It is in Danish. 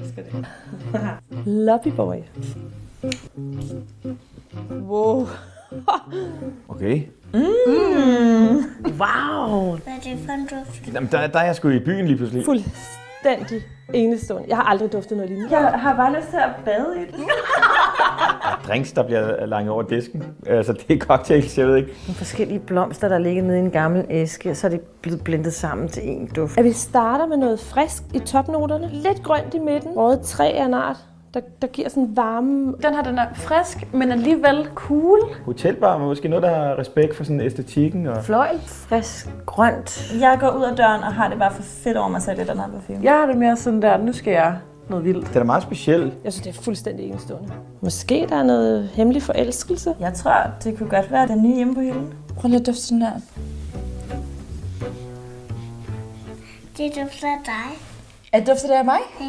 elsker det. Lobby boy. Wow. Okay. Wow. Hvad er det for en duft? Jamen, der er jeg sgu i byen lige pludselig. Fuldstændig enestående. Jeg har aldrig duftet noget lignende. Jeg har bare lyst til at bade i det. Drinks, der bliver langet over disken. Altså, det er cocktails, jeg ved ikke. Nogle forskellige blomster, der ligger nede i en gammel æske, så er de blevet blendet sammen til en duft. At vi starter med noget frisk i topnoterne. Lidt grønt i midten. Røget træ af en art, der giver sådan varme. Den er frisk, men alligevel cool. Hotelbar er måske noget, der har respekt for sådan æstetikken. Og... Fløjl, frisk, grønt. Jeg går ud af døren og har det bare for fedt over mig selv i den her parfume. Jeg har det mere sådan der, nu skal jeg noget vildt. Det er da meget specielt. Jeg synes, det er fuldstændig enestående. Måske der er noget hemmelig forelskelse. Jeg tror, det kunne godt være den nye hjemme på hylden. Prøv lige at dufte sådan her. Det dufter af dig. Er det dufter det af mig? Ja.